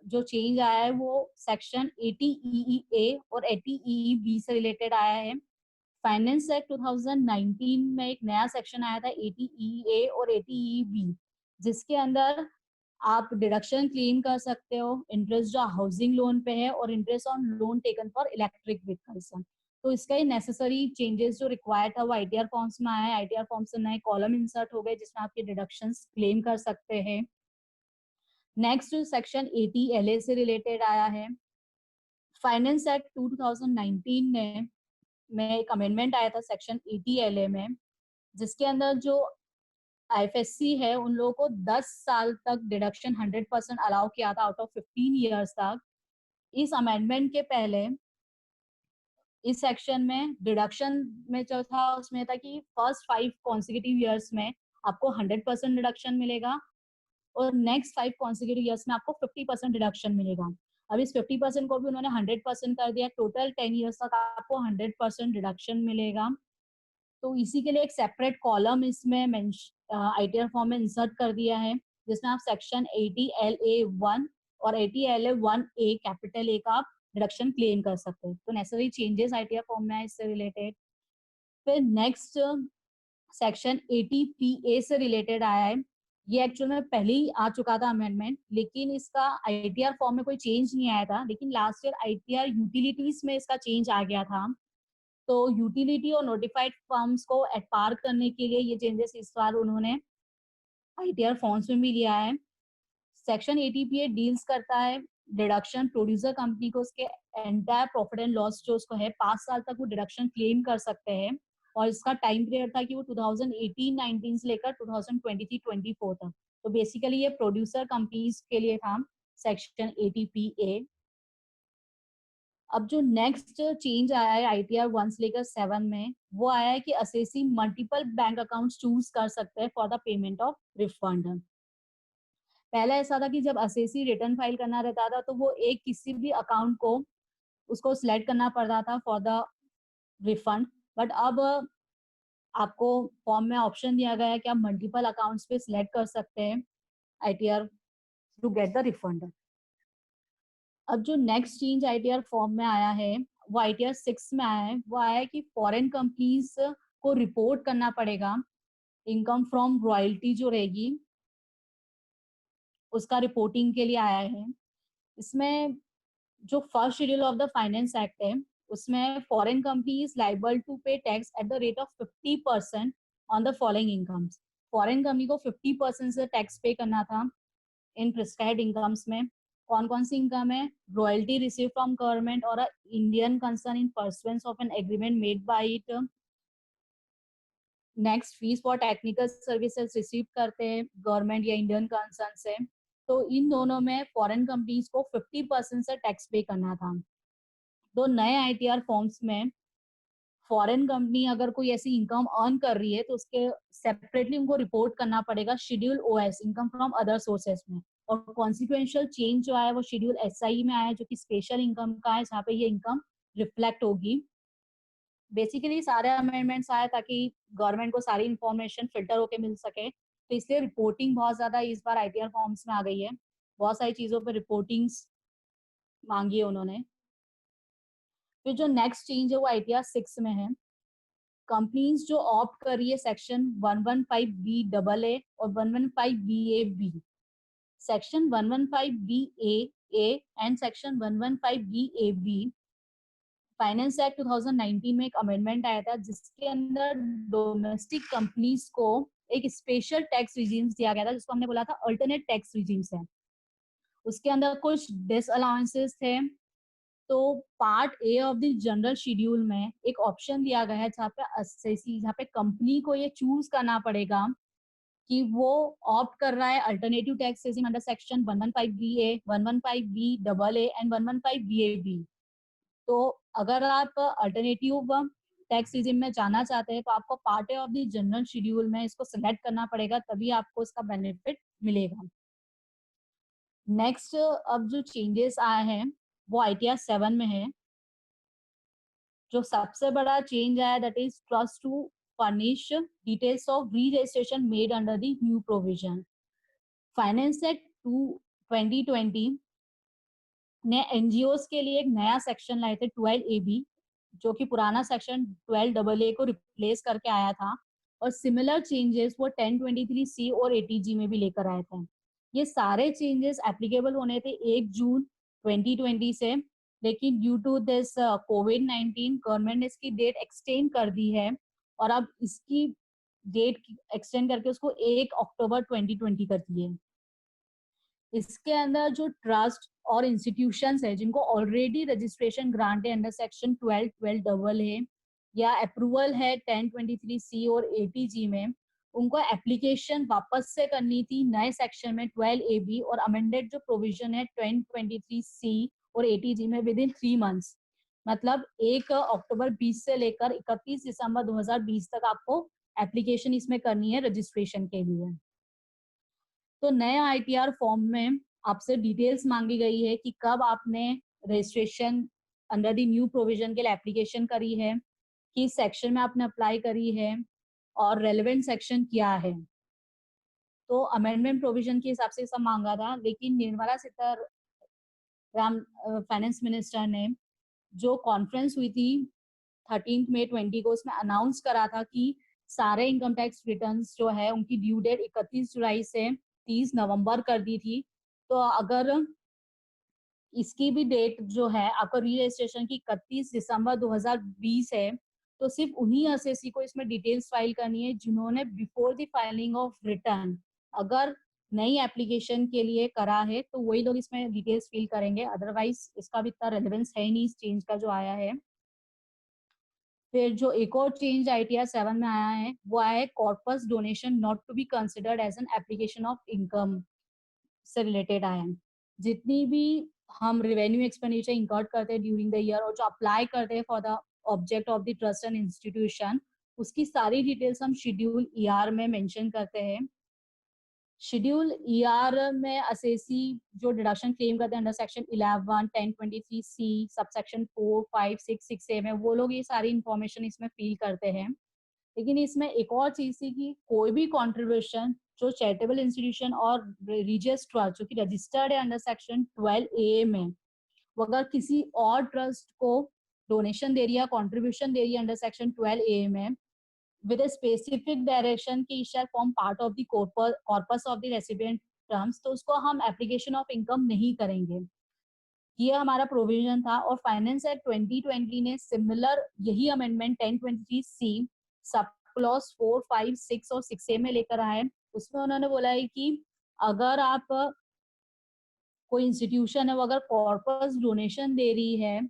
जो चेंज आया है वो सेक्शन 80EE और 80EE से रिलेटेड आया है। फाइनेंस एक्ट 2019 में एक नया सेक्शन आया था 80EA और 80EB, जिसके अंदर आप डिडक्शन क्लेम कर सकते हो इंटरेस्ट जो हाउसिंग लोन पे है और interest on loan taken for electric vehicles. तो इसका ही नेसेसरी चेंजेस जो रिक्वायर्ड था वो आईटीआर फॉर्म्स में आया है। आईटीआर फॉर्म से नए कॉलम इंसर्ट हो गए जिसमें आपके डिडक्शंस क्लेम कर सकते हैं। नेक्स्ट सेक्शन 80LA से रिलेटेड आया है। फाइनेंस एक्ट 2019 में एक अमेंडमेंट आया था सेक्शन 80LA में, जिसके अंदर जो आईएफएससी है उन लोगों को 10 साल तक डिडक्शन 100% अलाउ किया था आउट ऑफ 15 ईयर्स तक। इस अमेंडमेंट के पहले इस सेक्शन में डिडक्शन में जो था उसमें था कि फर्स्ट 5 कॉन्सिक्यूटिव ईयर्स में आपको 100% डिडक्शन मिलेगा और नेक्स्ट 5 कॉन्सिक्यूटिव ईयर्स में आपको 50% डिडक्शन मिलेगा। अब इस 50% को भी उन्होंने 100% कर दिया, टोटल 10 ईयर्स तक आपको 100% डिडक्शन मिलेगा। तो इसी के लिए एक सेपरेट कॉलम इसमें आईटीआर फॉर्म में इंसर्ट कर दिया है, जिसमें आप सेक्शन 80LA1 और 80LA1A कैपिटल ए का आप डिडक्शन क्लेम कर सकते हैं। तो नेसेसरी चेंजेस आईटीआर फॉर्म में है इससे रिलेटेड। फिर नेक्स्ट सेक्शन 80PA से रिलेटेड आया है। ये एक्चुअल में पहले ही आ चुका था अमेंडमेंट, लेकिन इसका आईटीआर फॉर्म में कोई चेंज नहीं आया था, लेकिन लास्ट ईयर आईटीआर यूटिलिटीज में इसका चेंज आ गया था। तो यूटिलिटी और नोटिफाइड फर्म्स को एट पार करने के लिए ये चेंजेस इस बार उन्होंने आईटीआर फॉर्म्स में भी लिया है। सेक्शन 80PA डील्स करता है डिडक्शन प्रोड्यूसर कंपनी को उसके एंटायर प्रॉफिट एंड लॉस जो उसको है 5 साल तक वो डिडक्शन क्लेम कर सकते हैं, और इसका टाइम पीरियड था कि वो 2018-19 से लेकर 2023-24 तक। तो बेसिकली ये प्रोड्यूसर कंपनीज के लिए था सेक्शन 80PA। अब जो नेक्स्ट चेंज आया है ITR 1 से लेकर 7 में, वो आया है कि assessee multiple bank accounts choose कर सकते हैं for the payment of refund. पहले ऐसा था कि जब असेसी रिटर्न फाइल करना रहता था तो वो एक किसी भी अकाउंट को उसको सिलेक्ट करना पड़ता था फॉर द रिफंड, बट अब आपको फॉर्म में ऑप्शन दिया गया है कि आप मल्टीपल अकाउंट्स पे सिलेक्ट कर सकते हैं ITR to get the refund. अब जो नेक्स्ट चेंज ITR फॉर्म में आया है वो ITR 6 में आया है। वो आया है कि फॉरेन कंपनीज को रिपोर्ट करना पड़ेगा इनकम फ्रॉम रॉयल्टी जो रहेगी उसका रिपोर्टिंग के लिए आया है। इसमें जो first schedule of the finance act है उसमें foreign company is liable to pay tax at the rate of 50% on the following incomes. Foreign company को 50% से टैक्स पे करना था इन प्रिस्क्राइब्ड इनकम्स में। कौन कौन सी इनकम है? रॉयल्टी रिसीव फ्रॉम गवर्नमेंट और Indian concern in pursuance of an agreement made by it. Next, fees for technical services receive करते हैं गवर्नमेंट या इंडियन कंसर्न से। तो इन दोनों में फॉरेन कंपनीज को 50% से टैक्स पे करना था। तो नए ITR फॉर्म्स में फॉरेन कंपनी अगर कोई ऐसी इनकम अर्न कर रही है तो उसके सेपरेटली उनको रिपोर्ट करना पड़ेगा schedule OS income from other sources में। और कॉन्सिक्वेंशियल चेंज जो आया है वो शेड्यूल SI में आया है जो कि स्पेशल इनकम का है, जहाँ पे ये इनकम रिफ्लेक्ट होगी। बेसिकली सारे अमेंडमेंट्स आए ताकि गवर्नमेंट को सारी इंफॉर्मेशन फिल्टर होके मिल सके, तो इसलिए रिपोर्टिंग बहुत ज्यादा इस बार ITR फॉर्म्स में आ गई है। बहुत सारी चीजों पर रिपोर्टिंग्स मांगी है उन्होंने। फिर जो नेक्स्ट चेंज है वो ITR 6 में है। कंपनीज जो ऑप्ट कर रही है सेक्शन 115BAA और 115BAB, section 115BAA and section 115BAB finance act 2019 में एक अमेंडमेंट आया था जिसके अंदर डोमेस्टिक कंपनीज को एक स्पेशल टैक्स रिजीम्स दिया गया था, जिसको हमने बोला था अल्टरनेट टैक्स रिजीम्स है। उसके अंदर कुछ डिसअलाउंसेस थे। तो part A of the general schedule में एक ऑप्शन दिया गया है जहाँ पे असेसी, जहाँ पे कंपनी को ये चूज करना पड़ेगा कि वो ऑप्ट कर रहा है alternative tax regime under section 115BA, 115BAA and 115BAB। तो अगर आप अल्टरनेटिव टैक्स रिजिम में जाना चाहते हैं तो आपको part A of the general schedule में इसको सिलेक्ट करना पड़ेगा, तभी आपको इसका बेनिफिट मिलेगा। नेक्स्ट, अब जो चेंजेस आए हैं वो ITR 7 में है। जो सबसे बड़ा चेंज आया that is trust to furnish details of re registration made under the new provision. Finance act 2020 ने NGOs के लिए एक नया सेक्शन लाए थे 12AB, जो कि पुराना सेक्शन 12AA को रिप्लेस करके आया था। और सिमिलर चेंजेस वो 1023C और 80G में भी लेकर आए थे। ये सारे चेंजेस एप्लीकेबल होने थे 1 जून 2020 से, लेकिन due to this COVID-19 government ने इसकी डेट एक्सटेंड कर दी है और अब इसकी डेट एक्सटेंड करके उसको 1 अक्टूबर 2020 कर दी है। इसके अंदर जो ट्रस्ट और इंस्टीट्यूशंस है जिनको ऑलरेडी रजिस्ट्रेशन ग्रांट है अंडर सेक्शन 1212 है या अप्रूवल है 1023C और 80G में, उनको एप्लीकेशन वापस से करनी थी नए सेक्शन में 12AB और अमेंडेड जो प्रोविजन है 1023C और 80G में विद इन 3 मंथ्स। मतलब 1 अक्टूबर 20 से लेकर 31 दिसंबर 2020 तक आपको एप्लीकेशन इसमें करनी है रजिस्ट्रेशन के लिए। तो नए ITR फॉर्म में आपसे डिटेल्स मांगी गई है कि कब आपने registration under the new provision के लिए एप्लीकेशन करी है, किस सेक्शन में आपने अप्लाई करी है और रेलेवेंट सेक्शन क्या है। तो अमेंडमेंट प्रोविजन के हिसाब से सब मांगा था, लेकिन निर्मला सीतारामन फाइनेंस मिनिस्टर ने जो कॉन्फ्रेंस हुई थी 13 मई 20 को, उसमें अनाउंस करा था कि सारे इनकम टैक्स रिटर्न्स जो है उनकी ड्यू डेट 31 जुलाई से 30 नवंबर कर दी थी। तो अगर इसकी भी डेट जो है आपका री रजिस्ट्रेशन की 31 दिसंबर 2020 है, तो सिर्फ उन्हीं असेसी को इसमें डिटेल्स फाइल करनी है जिन्होंने before the filing of return, अगर नई एप्लीकेशन के लिए करा है तो वही लोग इसमें डिटेल्स फिल करेंगे, अदरवाइज इसका भी इतना रेलेवेंस है ही नहीं इस चेंज का जो आया है। फिर जो एक और चेंज ITR 7 में आया है वो आया है corpus donation not to be considered as an application of income से रिलेटेड आया है। जितनी भी हम रेवेन्यू एक्सपेंडिचर इंकर्ड करते हैं ड्यूरिंग द ईयर और जो अप्लाई करते हैं for the object of the trust and institution, उसकी सारी डिटेल्स हम शेड्यूल ER में मेंशन करते हैं। शेड्यूल ER में असेसी जो डिडक्शन क्लेम करते हैं under section 11, 1023C, subsection 4, 5, 6, 6A में, वो लोग ये सारी इंफॉर्मेशन इसमें फिल करते हैं। लेकिन इसमें एक और चीज थी कि कोई भी कंट्रीब्यूशन जो चैरिटेबल इंस्टीट्यूशन और रिलीजियस ट्रस्ट जो कि रजिस्टर्ड है अंडर सेक्शन 12A में, वो अगर किसी और ट्रस्ट को डोनेशन दे रही है, कंट्रीब्यूशन दे रही है अंडर सेक्शन 12A में with a specific direction कि shall form part of the corpus of the recipient terms, तो उसको हम एप्लीकेशन ऑफ इनकम नहीं करेंगे। ये हमारा प्रोविजन था और फाइनेंस एक्ट 2020 ने सिमिलर यही अमेंडमेंट 1023C सब क्लॉज 4, 5, 6 और 6A में लेकर आए हैं। उसमें उन्होंने बोला है कि अगर आप कोई इंस्टीट्यूशन है वो अगर कॉर्पस डोनेशन दे रही है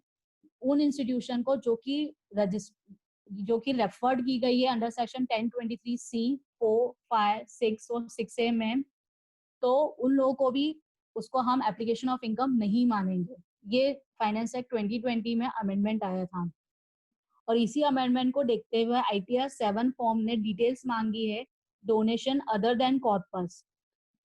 उन इंस्टीट्यूशन को जो कि रेफर्ड की गई है अंडर सेक्शन 1023C 4, 5, 6 और 6A में, तो उन लोगों को भी उसको हम एप्लीकेशन ऑफ इनकम नहीं मानेंगे। ये फाइनेंस एक्ट 2020 में अमेंडमेंट आया था और इसी अमेंडमेंट को देखते हुए ITR 7 फॉर्म ने डिटेल्स मांगी है डोनेशन अदर देन कॉर्पस।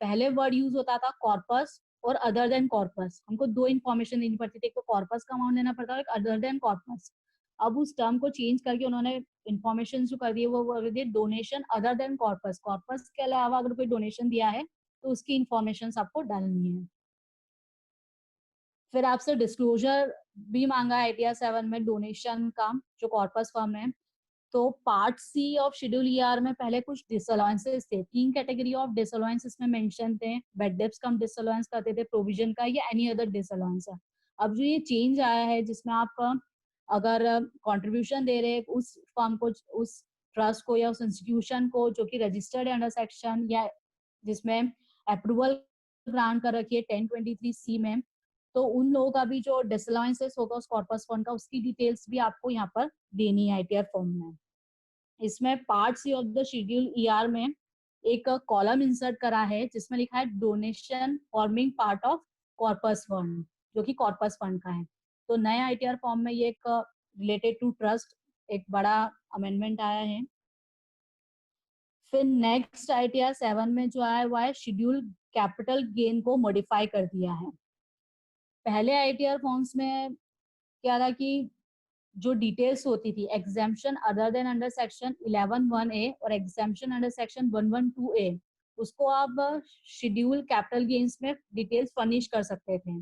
पहले वर्ड यूज होता था कॉर्पस और अदर देन कॉर्पस, हमको दो इन्फॉर्मेशन देनी पड़ती थी, एक तो कॉर्पस का अमाउंट देना पड़ता है, एक अदर देन कॉर्पस। अब उस टर्म को चेंज करके उन्होंने इन्फॉर्मेशन जो कर दी है वो कर दी donation other than corpus. Corpus के अलावा अगर कोई डोनेशन दिया है तो उसकी इन्फॉर्मेशन आपको डालनी है। फिर आपसे डिस्क्लोजर भी मांगा है ITR 7 में डोनेशन का जो कॉर्पस फॉर्म है। तो part C of schedule ER में पहले कुछ डिसअलाउंसेस थे, 3 कैटेगरी ऑफ डिसअलाउंस इसमें मेंशन थे, बेड डेप्स का हम डिसअलाउंस करते थे, प्रोविजन का या एनी अदर डिसअलाउंस है। अब जो ये चेंज आया है जिसमें आप अगर कंट्रीब्यूशन दे रहे उस फर्म को, उस ट्रस्ट को या उस इंस्टीट्यूशन को जो कि रजिस्टर्ड है अंडर सेक्शन या जिसमें अप्रूवल ग्रांट कर रखी है 1023C में, तो उन लोगों का भी जो डिसअलाउंसेस होगा उस कॉर्पस फंड का, उसकी डिटेल्स भी आपको यहाँ पर देनी है ITR फॉर्म में। इसमें part C of the schedule ER में एक कॉलम इंसर्ट करा है जिसमें लिखा है donation forming part of corpus fund, जो कि कॉर्पस फंड का है। तो नए ITR फॉर्म में ये एक रिलेटेड टू ट्रस्ट एक बड़ा अमेंडमेंट आया है। फिर नेक्स्ट ITR 7 में जो आया वो है शेड्यूल कैपिटल गेन को मॉडिफाई कर दिया है। पहले ITR फॉर्म्स में क्या था कि जो डिटेल्स होती थी exemption other than under section 11(1)(a) और एग्जाम्पशन अंडर सेक्शन 112(a), उसको आप शेड्यूल कैपिटल गेन्स में डिटेल्स फर्निश कर सकते थे।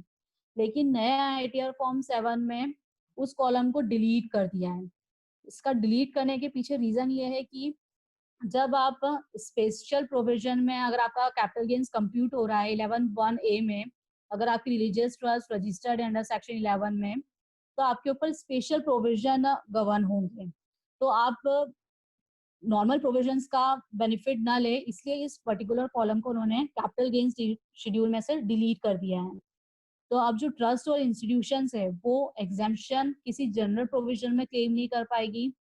लेकिन नए ITR फॉर्म 7 में उस कॉलम को डिलीट कर दिया है। इसका डिलीट करने के पीछे रीजन ये है कि जब आप स्पेशल प्रोविजन में अगर आपका कैपिटल गेन्स कंप्यूट हो रहा है 11(1)(a) में, अगर आपकी रिलीजियस ट्रस्ट रजिस्टर्ड है अंडर सेक्शन 11 में, तो आपके ऊपर स्पेशल प्रोविजन गवर्न होंगे। तो आप नॉर्मल प्रोविजंस का बेनिफिट ना ले, इसलिए इस पर्टिकुलर कॉलम को उन्होंने कैपिटल गेन्स शेड्यूल में से डिलीट कर दिया है। तो अब जो ट्रस्ट और इंस्टीट्यूशंस है वो एग्जाम्पशन किसी जनरल प्रोविजन में क्लेम नहीं कर पाएगी,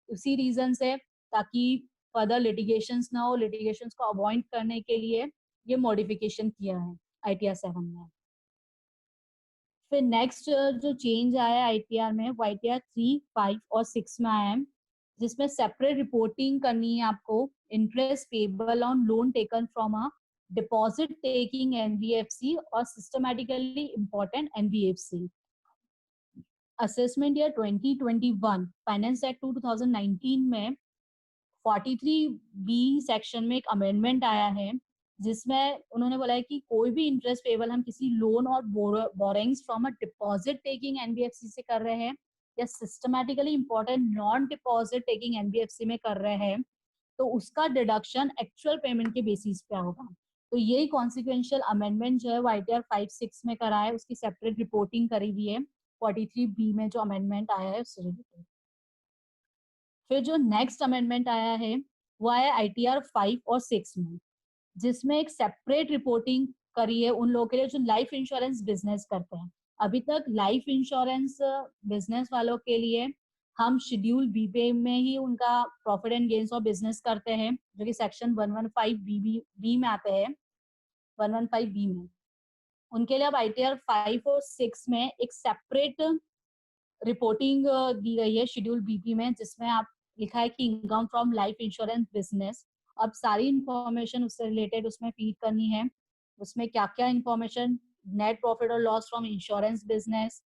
उसी रीजन से, ताकि फर्दर लिटिगेशंस ना हो, लिटिगेशंस को अवॉइड करने के लिए ये मॉडिफिकेशन किया है ITR 7 में। फिर नेक्स्ट जो चेंज आया ITR में वो ITR 3, 5 और 6 में आया है, जिसमें सेपरेट रिपोर्टिंग करनी है आपको interest payable on loan taken from a deposit taking NBFC और systematically important NBFC। Assessment year 2021 finance act 2019 में 43B सेक्शन में एक अमेंडमेंट आया है जिसमें उन्होंने बोला है कि कोई भी इंटरेस्ट पेबल हम किसी लोन और borings from a deposit taking NBFC से कर रहे हैं या systematically important non deposit taking NBFC में कर रहे हैं, तो उसका डिडक्शन एक्चुअल पेमेंट के बेसिस पे होगा। तो यही कॉन्सिक्वेंशियल अमेंडमेंट जो है वो ITR 5, 6 में करा है, उसकी सेपरेट रिपोर्टिंग करी हुई है 43B में जो अमेंडमेंट आया है उससे रिलेटेड। फिर जो नेक्स्ट अमेंडमेंट आया है वो आया ITR 5 और 6 में, जिसमें एक सेपरेट रिपोर्टिंग करी है उन लोगों के लिए जो लाइफ इंश्योरेंस बिजनेस करते हैं। अभी तक लाइफ इंश्योरेंस बिजनेस वालों के लिए हम शेड्यूल बी पे में ही उनका profit and gains of business करते हैं, जो कि सेक्शन 115 बी में आते हैं, 115 बी में। उनके लिए अब ITR 5 और 6 में एक सेपरेट रिपोर्टिंग दी गई है शेड्यूल बीपी में, जिसमें आप लिखा है कि income from life insurance business. अब सारी इंफॉर्मेशन उससे रिलेटेड उसमें फीड करनी है। उसमें क्या क्या इंफॉर्मेशन, नेट प्रॉफिट और लॉस फ्रॉम इंश्योरेंस बिजनेस,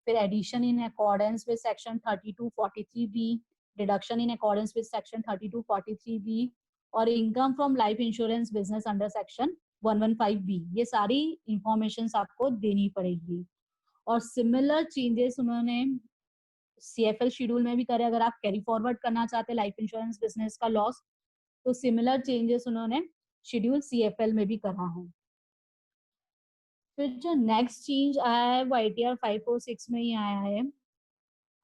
फिर addition in accordance with section 3243 B, deduction in accordance with section 3243 B, और income from life insurance business under section 115 B. ये सारी इंफॉर्मेशन आपको देनी पड़ेगी। और सिमिलर चेंजेस उन्होंने CFL शेड्यूल में भी करे। अगर आप कैरी फॉरवर्ड करना चाहते हैं लाइफ इंश्योरेंस बिजनेस का लॉस, तो सिमिलर चेंजेस उन्होंने शेड्यूल CFL में भी करा है। फिर जो नेक्स्ट चेंज आया है वो ITR 5 और 6 में ही आया है।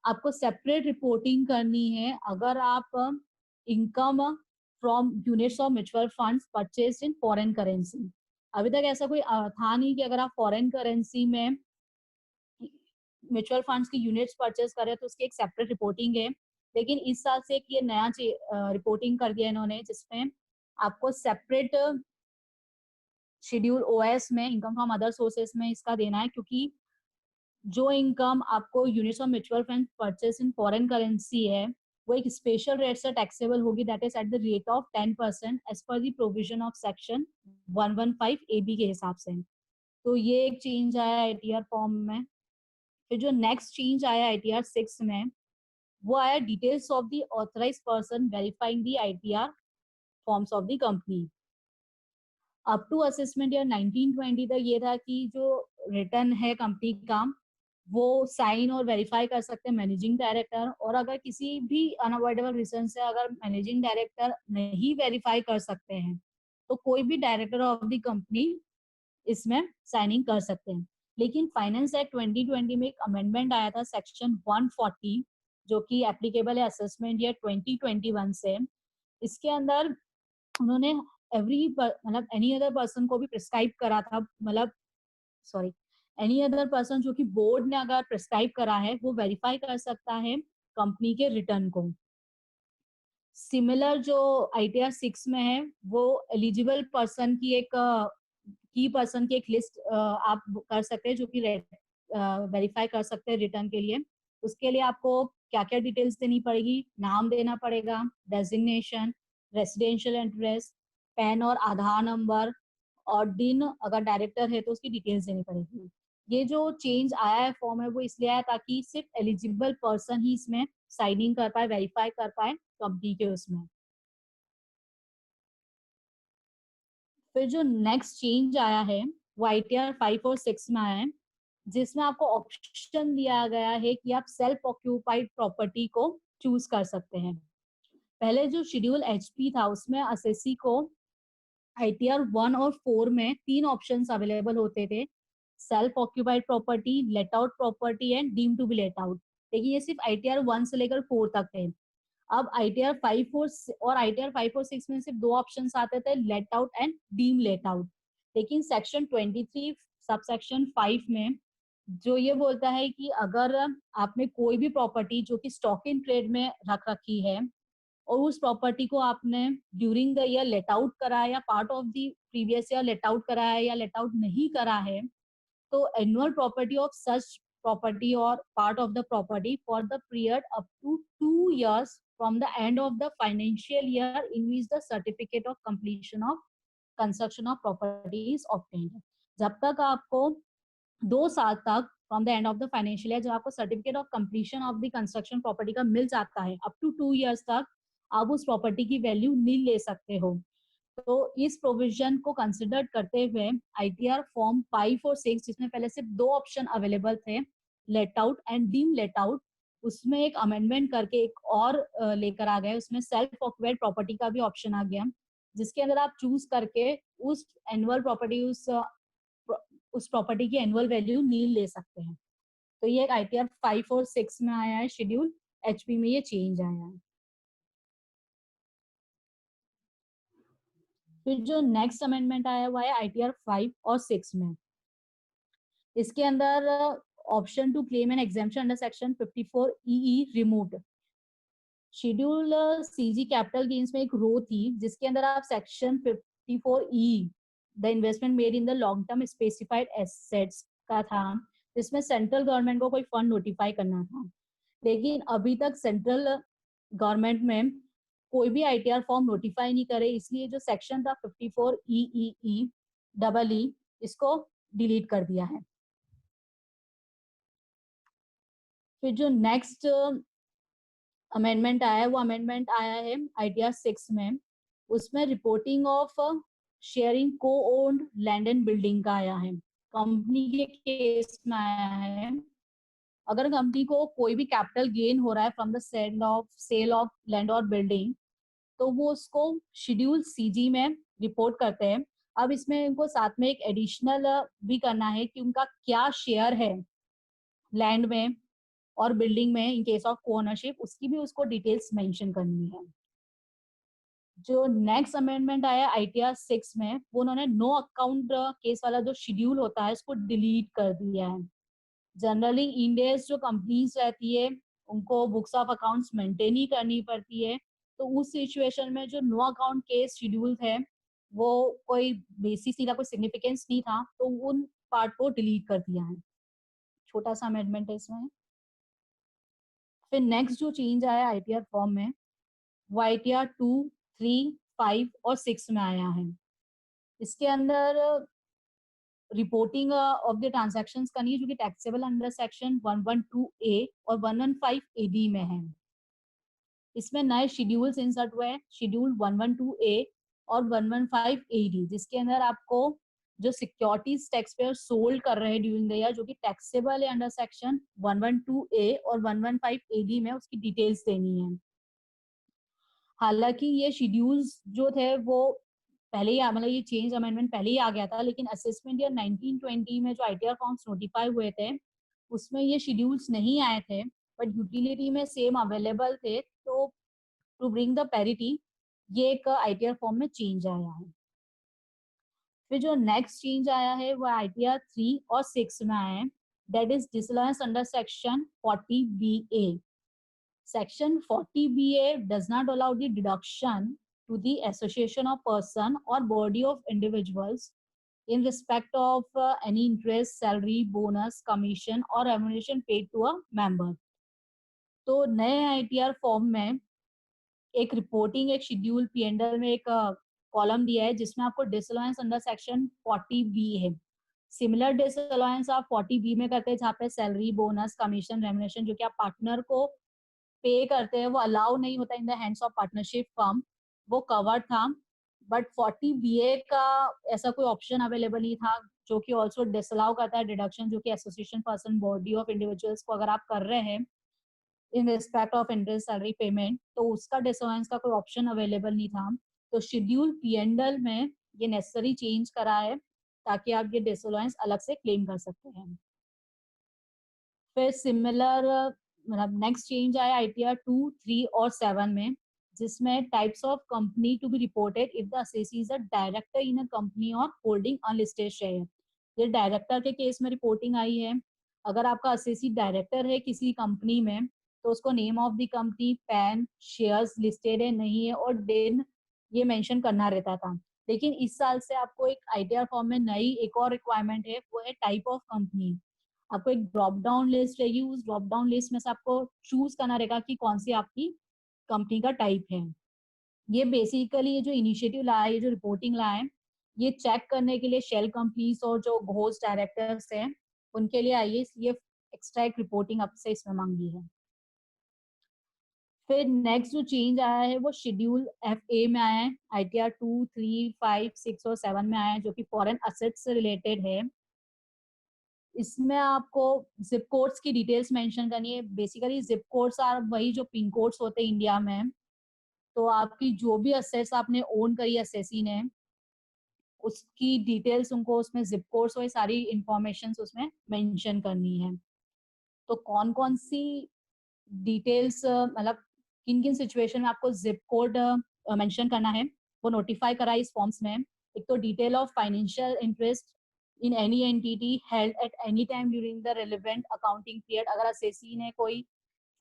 आपको सेपरेट रिपोर्टिंग करनी है अगर आप income from units of mutual funds purchase in foreign currency. अभी तक ऐसा कोई था नहीं कि अगर आप फॉरेन करेंसी में म्यूचुअल फंड्स की यूनिट्स परचेज करें तो उसकी एक सेपरेट रिपोर्टिंग है। लेकिन इस साल से एक ये नया रिपोर्टिंग कर दिया इन्होंने, जिसमें आपको सेपरेट शेड्यूल OS में इनकम फ्रॉम अदर सोर्सेस में इसका देना है, क्योंकि जो इनकम आपको units of mutual fund purchase in foreign currency है वो एक स्पेशल रेट से टैक्सेबल होगी, that is at the rate of 10% as per the provision of section 115 AB के हिसाब से। तो ये एक चेंज आया ITR फॉर्म में। फिर जो नेक्स्ट चेंज आया ITR 6 में वो आया details of the authorise person verifying the ITR forms of the company. Up to assessment year 1920 तक ये था कि जो रिटर्न है कंपनी का वो साइन और वेरीफाई कर सकते हैं मैनेजिंग डायरेक्टर, और अगर किसी भी अनअवॉइडेबल रीजन से अगर मैनेजिंग डायरेक्टर नहीं वेरीफाई कर सकते हैं तो कोई भी डायरेक्टर ऑफ द कंपनी इसमें साइनिंग कर सकते हैं। लेकिन फाइनेंस एक्ट 2020 में एक अमेंडमेंट आया था सेक्शन 140 जो कि एप्लीकेबल है असेसमेंट ईयर 2021 से। इसके अंदर उन्होंने मतलब एनी अदर पर्सन को भी प्रिस्क्राइब करा था, मतलब सॉरी एनी अदर पर्सन जो कि बोर्ड ने अगर प्रिस्क्राइब करा है वो वेरीफाई कर सकता है कंपनी के रिटर्न को। सिमिलर जो ITR 6 में है वो एलिजिबल पर्सन की एक की पर्सन की एक लिस्ट आप कर सकते हैं जो कि वेरीफाई कर सकते हैं रिटर्न के लिए। उसके लिए आपको क्या क्या डिटेल्स देनी पड़ेगी, नाम देना पड़ेगा, डेजिग्नेशन, रेसिडेंशियल एड्रेस, पैन और आधार नंबर, और दिन अगर डायरेक्टर है तो उसकी डिटेल्स देनी पड़ेगी। ये जो चेंज आया है फॉर्म है वो इसलिए आया ताकि सिर्फ एलिजिबल पर्सन ही इसमें साइनिंग कर पाए, वेरीफाई कर पाए कंपनी के उसमें। फिर जो नेक्स्ट चेंज आया है वो ITR 5 और 6 में आया है, जिसमें आपको ऑप्शन दिया गया है कि आप सेल्फ ऑक्यूपाइड प्रॉपर्टी को चूज कर सकते हैं। पहले जो शेड्यूल HP था उसमें असेसी को ITR 1 और 4 में 3 ऑप्शंस अवेलेबल होते थे, self occupied property, let out property and deem to be let out. लेकिन ये सिर्फ ITR 1 से लेकर 4 तक थे। अब ITR 5 और ITR 5 और 6 में सिर्फ 2 ऑप्शन आते थे, let out and deem let out. लेकिन सेक्शन 23 सब सेक्शन 5 में जो ये बोलता है कि अगर आपने कोई भी प्रॉपर्टी जो कि स्टॉक इन ट्रेड में रख रखी है और उस प्रॉपर्टी को आपने during the year let out करा है या part of the previous year let out करा है या लेट आउट नहीं करा है, तो annual property of such property or part of the property for the period up to 2 years from the end of the financial year in which the certificate of completion of construction of property is obtained। जब तक आपको 2 साल तक from the end of the financial year जब आपको certificate of completion of the construction property का मिल जाता है, अप टू 2 इयर्स तक आप उस प्रॉपर्टी की वैल्यू नहीं ले सकते हो। तो इस प्रोविजन को कंसिडर करते हुए ITR फॉर्म 5 और 6 जिसमें पहले सिर्फ 2 ऑप्शन अवेलेबल थे, let out and deem let out, उसमें एक अमेंडमेंट करके एक और लेकर आ गए। उसमें सेल्फ ऑक्यूपाइड प्रॉपर्टी का भी ऑप्शन आ गया, जिसके अंदर आप चूज करके उस एनुअल प्रॉपर्टी उस प्रॉपर्टी की एनुअल वैल्यू नील ले सकते हैं। तो ये एक ITR 5 और 6 में आया है शेड्यूल HP में ये चेंज आया है। फिर जो नेक्स्ट अमेंडमेंट आया हुआ है ITR 5 और 6 में, इसके अंदर option to claim an exemption under section 54 EE removed. Schedule CG capital gains में एक रो थी जिसके अंदर आप section 54E the investment made in the long term specified assets का था, जिसमें सेंट्रल गवर्नमेंट को कोई फंड नोटिफाई करना था। लेकिन अभी तक सेंट्रल गवर्नमेंट में कोई भी ITR फॉर्म नोटिफाई नहीं करे, इसलिए जो सेक्शन था 54 EEE डबल ई इसको डिलीट कर दिया है। फिर जो नेक्स्ट अमेंडमेंट आया है वो अमेंडमेंट आया है ITR 6 में, उसमें रिपोर्टिंग ऑफ शेयरिंग को ओन्ड लैंड एंड बिल्डिंग का आया है। कंपनी के केस में आया है, अगर कंपनी को कोई भी कैपिटल गेन हो रहा है from the sale of land और बिल्डिंग, तो वो उसको शेड्यूल CG में रिपोर्ट करते हैं। अब इसमें उनको साथ में एक एडिशनल भी करना है कि उनका क्या शेयर है लैंड में और बिल्डिंग में इन केस ऑफ ओनरशिप, उसकी भी उसको डिटेल्स मेंशन करनी है। जो नेक्स्ट अमेंडमेंट आया ITR 6 में, वो उन्होंने नो अकाउंट केस वाला जो शेड्यूल होता है इसको डिलीट कर दिया है। जनरली इंडियस जो कंपनीज रहती है उनको बुक्स ऑफ अकाउंट्स मेंटेन ही करनी पड़ती है, तो उस सिचुएशन में जो नो अकाउंट केस शेड्यूल है वो कोई बेसिस नहीं था, कोई सिग्निफिकेंस नहीं था, तो उन पार्ट को डिलीट कर दिया है। छोटा सा अमेंडमेंट है इसमें। फिर नेक्स्ट जो चेंज आया ITR फॉर्म में वो ITR 2, 3, 5 और 6 में आया है। इसके अंदर रिपोर्टिंग ऑफ द ट्रांजैक्शंस करनी है जो कि टैक्सेबल अंडर सेक्शन 112A और 115 AD में है। इसमें नए शेड्यूल्स इंसर्ट हुए हैं, शेड्यूल 112A और 115 AD, जिसके अंदर आपको जो सिक्योरिटीज टैक्स पेयर सोल्ड कर रहे हैं ड्यूरिंग द ईयर जो कि टैक्सेबल है अंडर सेक्शन 112A और 115 AD में, उसकी डिटेल्स देनी है। हालांकि ये शेड्यूल्स जो थे वो पहले ही मतलब ये चेंज अमेंडमेंट पहले ही आ गया था, लेकिन असेसमेंट ईयर 1920 में जो ITR फॉर्म्स नोटिफाई हुए थे उसमें ये शेड्यूल्स नहीं आए थे, बट यूटिलिटी में सेम अवेलेबल थे, तो टू ब्रिंग द पैरिटी ये एक ITR फॉर्म में चेंज आया है। फिर जो नेक्स्ट चेंज आया है वो ITR 3 और 6 में आया है, that is disallowance under section 40BA। Section 40BA does not allow the deduction to the association of person or body of individuals in respect of any interest, salary, bonus, commission or remuneration paid to a member. तो नए ITR फॉर्म में एक रिपोर्टिंग एक शेड्यूल P&L में एक कॉलम दिया है जिसमें आपको डिसअलाउंस अंडर सेक्शन 40B है। सिमिलर डिसअलाउंस आप 40B में करते हैं जहाँ पे सैलरी, बोनस, कमीशन, रेमुनेशन जो कि आप पार्टनर को पे करते हैं वो अलाउ नहीं होता इन the hands of partnership firm, वो कवर था। बट 40BA का ऐसा कोई ऑप्शन अवेलेबल नहीं था जो कि ऑल्सो डिसअलाउ करता है डिडक्शन जो कि association person body of individuals को अगर आप कर रहे हैं in respect of interest salary payment, तो उसका डिसअलाउंस का कोई ऑप्शन अवेलेबल नहीं था। तो शेड्यूल P&L में ये नेसेसरी चेंज करा है ताकि आप ये डिसअलाउंस अलग से क्लेम कर सकते हैं। फिर सिमिलर मतलब नेक्स्ट चेंज आया ITR 2, 3 और 7 में, जिसमें types of company to be reported if the assessee is a director in a company और होल्डिंग अनलिस्टेड शेयर। ये डायरेक्टर के केस में रिपोर्टिंग आई है। अगर आपका असेसी डायरेक्टर है किसी कंपनी में तो उसको name of the company, pan, shares listed है नहीं है और दिन ये मेंशन करना रहता था। लेकिन इस साल से आपको एक ITR फॉर्म में नई एक और रिक्वायरमेंट है, वो है टाइप ऑफ कंपनी। आपको एक ड्रॉप डाउन लिस्ट रहेगी, उस ड्रॉप डाउन लिस्ट में से आपको चूज करना रहेगा कि कौन सी आपकी कंपनी का टाइप है। ये बेसिकली ये जो इनिशिएटिव लाया है, ये जो रिपोर्टिंग लाया है, ये चेक करने के लिए शेल कंपनीज और जो घोस्ट डायरेक्टर्स हैं उनके लिए आई है, इसलिए एक्स्ट्रा एक रिपोर्टिंग अब से इसमें मांगी है। फिर नेक्स्ट जो चेंज आया है वो शेड्यूल FA में आया है, ITR 2, 3, 5, 6 और 7 में आया है जो कि फॉरेन असेट्स से रिलेटेड है। इसमें आपको जिप कोड्स की डिटेल्स मेंशन करनी है। बेसिकली जिप कोड्स आर वही जो पिन कोड्स होते हैं इंडिया में, तो आपकी जो भी असेट्स आपने ओन करी असेसी ने उसकी डिटेल्स उनको उसमें जिप कोड्स और सारी इंफॉर्मेशन उसमें मेंशन करनी है। तो कौन कौन सी डिटेल्स मतलब किन किन सिचुएशन में आपको जिप कोड मेंशन करना है, वो नोटिफाई करा इस फॉर्म्स में। एक तो detail of financial interest in any entity held at any time during the relevant accounting period. अगर असेसी ने कोई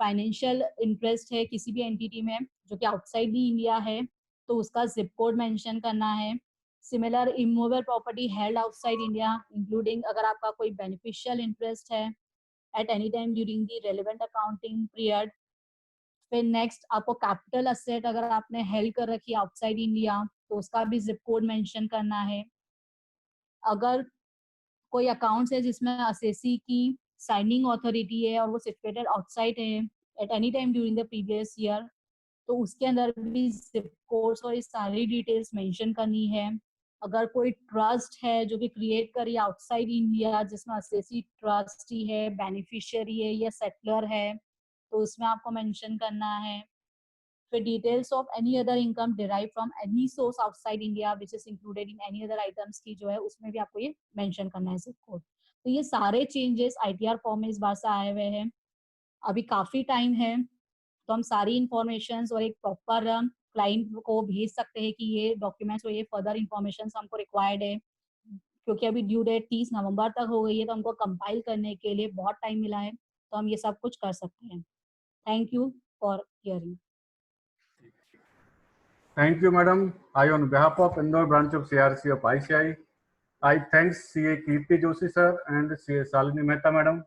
फाइनेंशियल इंटरेस्ट है किसी भी एंटिटी में जो कि आउटसाइड दी इंडिया है, तो उसका जिप कोड मेंशन करना है। Similar immovable property held outside India including अगर आपका कोई बेनिफिशियल इंटरेस्ट है at any time during the relevant accounting period. फिर नेक्स्ट आपको कैपिटल असेट अगर आपने हेल्ड कर रखी है आउटसाइड इंडिया तो उसका भी जिप कोड मेंशन करना है। अगर कोई अकाउंट्स है जिसमें असेसी की साइनिंग अथॉरिटी है और वो सिचुएटेड आउटसाइड है at any time during the previous year, तो उसके अंदर भी जिप कोड्स और ये सारी डिटेल्स मेंशन करनी है। अगर कोई ट्रस्ट है जो कि क्रिएट करी आउटसाइड इंडिया जिसमें असेसी ट्रस्टी है, बेनिफिशियरी है या सेटलर है, तो उसमें आपको मेंशन करना है। फिर details of any other income derive from any source outside India which is included in any other items की जो है उसमें भी आपको ये मेंशन करना है जिप कोड। तो ये सारे चेंजेस आईटीआर फॉर्म में इस बार से आए हुए हैं। अभी काफी टाइम है तो हम सारी इंफॉर्मेशन और एक प्रॉपर क्लाइंट को भेज सकते हैं कि ये डॉक्यूमेंट्स और ये फर्दर इंफॉर्मेशन हमको रिक्वायर्ड है, क्योंकि अभी ड्यू डेट 30 नवंबर तक हो गई है तो हमको कंपाइल करने के लिए बहुत टाइम मिला है, तो हम ये सब कुछ कर सकते हैं। Thank you for hearing. Thank you, madam. I, on behalf of Indore branch of CRC of ICI, I thanks CA Kirti Joshi sir and CA Salini Mehta madam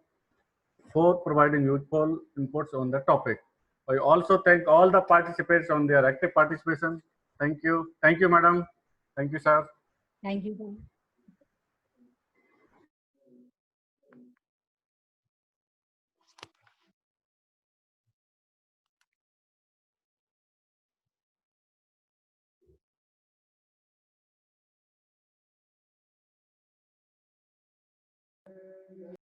for providing useful inputs on the topic. I also thank all the participants on their active participation. Thank you. Thank you, madam. Thank you, sir. Thank you.